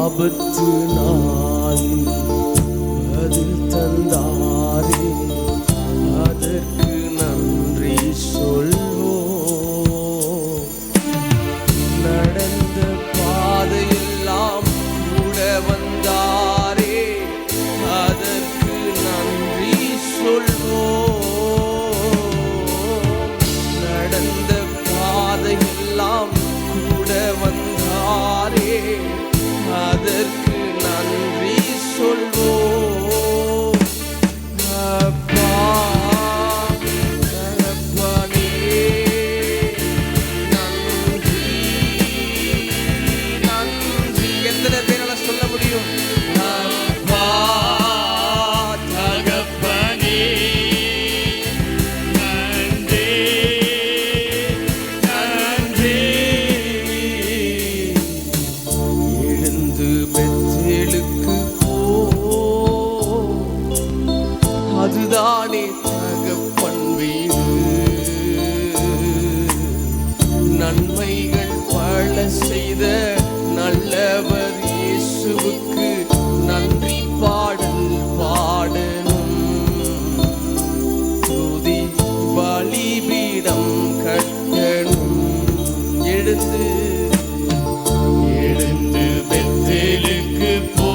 ஆபத்து நாளில் பதில் தந்தாரே, அதற்கு நன்றி சொல்வோம். நடந்த பாதையெல்லாம் கூட வந்தாரே, அதற்கு நன்றி சொல்வோம். நடந்த பாதையெல்லாம் கூட வந்தாரே, அதற்கு நன்றி சொல்வோம். அப்பா தகப்பனே நன்றி நன்றி. எத்தனை பேரால சொல்ல முடியும்? அப்பா தகப்பனே நன்றி நன்றி. எழுந்து பெத்தேலுக்கு போ, அதுதானே தகப்பன் வீடு. நன்மைகள் பல செய்த நல்லவர் இயேசுவுக்கு நன்றி பாடல் பாடணும். துதி பலிபீடம் கட்டணும். எழுந்து பெத்தேலுக்கு போ,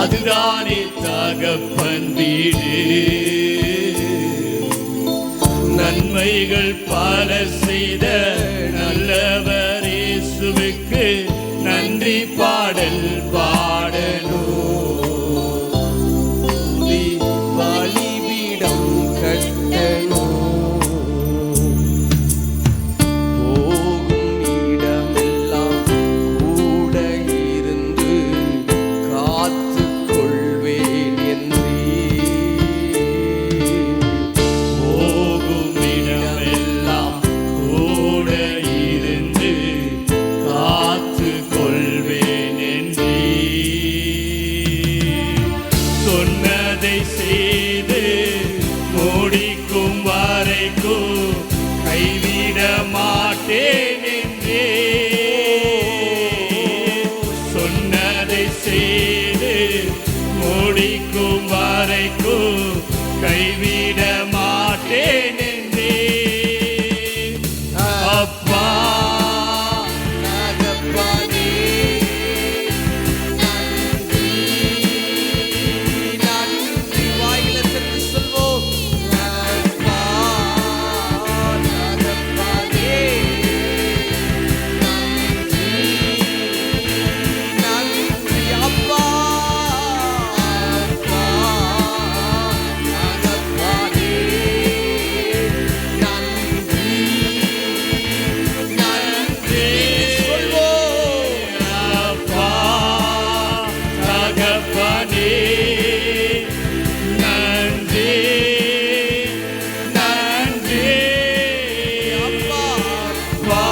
அதுதானே தகப்பன் வீடு. நன்மைகள் பல செய்த நல்லவர் இயேசுவுக்கு நன்றி பாடல் பாடணும். துதி பலிபீடம் கட்டணும். போகும் இடமெல்லாம் கூட இருந்து காத்துக் கொள்வேன் என்றீர். போகும் இடமெல்லாம் கூட இருந்து காத்துக் கொள்வேன் என்றீர். சொன்னதை செய்து முடிக்கும் வரைக்கும் கைவிட மாட்டேன் என்றே. சொன்னதை செய்து முடிக்கும் வரைக்கும் கைவிட மாட்டேன் என்றே. அப்பா தகப்பனே நன்றி நன்றி. வாயில சென்று சொல்வோம். அப்பா தகப்பனே நன்றி நன்றி. அப்பா அப்பா தகப்பனே நன்றி நன்றி சொல்வோம். அப்பா தகப்பனே நன்றி நன்றி. அப்பா அப்பா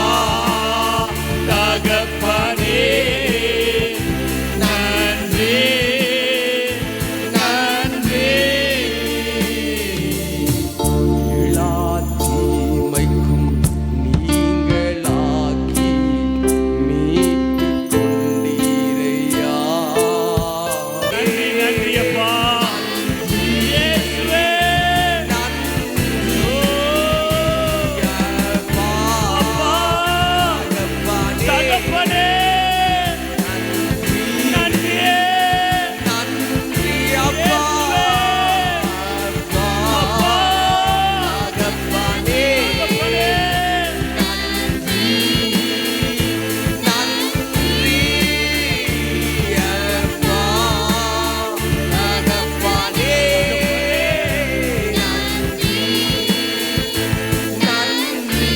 தகப்பனே நன்றி நன்றி. எல்லா தீமைக்கும் நீங்களாக்கி மீட்டுக் கொண்டீரையா. நன்றி நன்றி அப்பா இயேசுவே நன்றி. அப்பா தகப்பனே நன்றி நன்றி அப்பா அப்பா தகப்பனே நன்றி நன்றி. அப்பா தகப்பனே நன்றி நன்றி.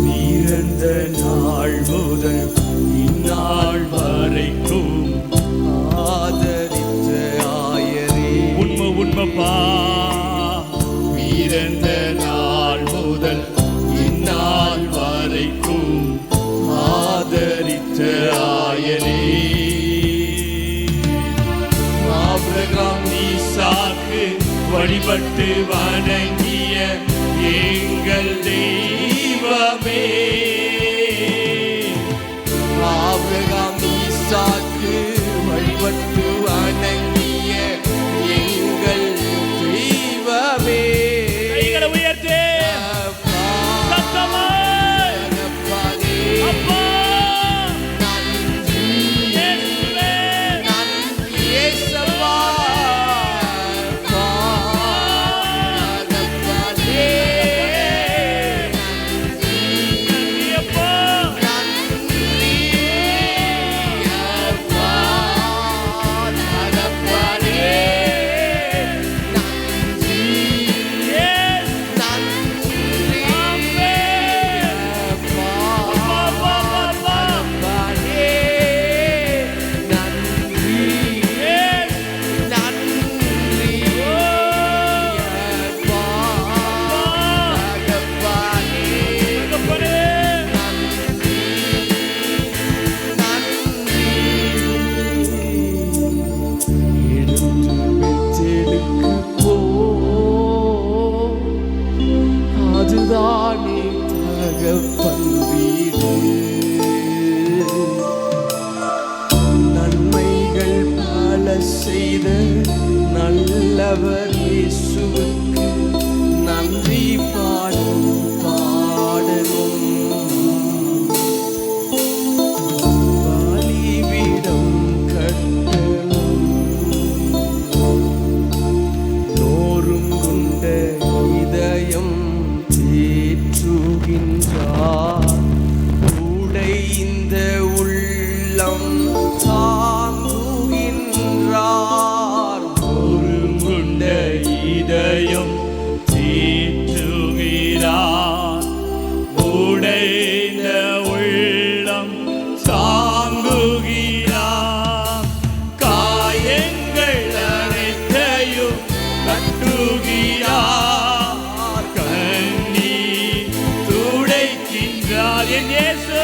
பிறந்த நாள் முதல் இந்நாள் வரைக்கும் ஆதரித்த ஆயரே. உண்மை உண்மைப்பா. பிறந்த நாள் முதல் இந்நாள் வரைக்கும் ஆதரித்த ஆயரே. ஆபிரகாம் ஈசாக்கு வழிபட்டு வணங்கிய எங்கள் தெய்வமே தகப்பன் வீடு. நன்மைகள் பல செய்த நல்லவர் இயேசுவுக்கு நன்றி பாடணும். பலிபீடம் கட்டணும். நோருங்குண்ட இதயம் தேற்றுகின்றார். உடைந்த உள்ளம் தாங்குகின்றார். நொறுங்குண்ட இதயம் தேற்றுகிறார். உடைந்த உள்ளம் தாங்குகிறார். காயங்கள் அனைத்தையும் கட்டுகிறார். கண்ணீர் துடைக்கின்றார் என் இயேசு.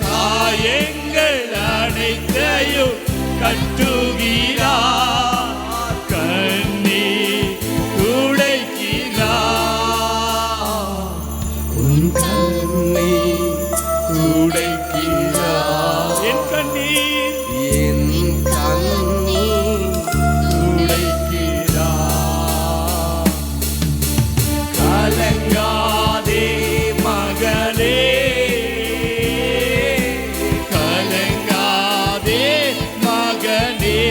காயங்கள் அனைத்தையும் கட்டுகிறார். கண்ணீர் துடைக்கிறார். உன் கண்ணீர் துடைக்கிறார். என் கண்ணீர் என் கண்ணீர் துடைக்கிறார். கலங்காதே மகளே, கலங்காதே மகனே,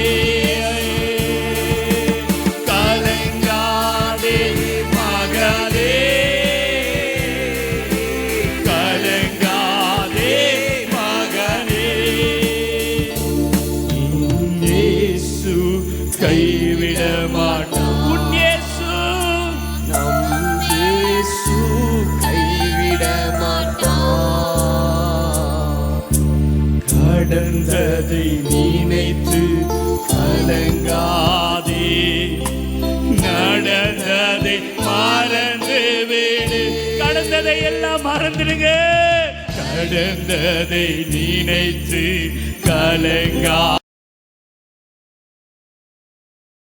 கலங்காதே மகளே, கலங்காதே மகனே. இயேசு கைவிட மாட்டார். உன் இயேசு நம் இயேசு கைவிட மாட்டார். கடந்ததை நினைத்து கலங்காதே. நடந்ததை மறந்து விடு. கடந்ததை எல்லாம் மறந்துடுங்க. கடந்ததை நினைத்து கலங்கா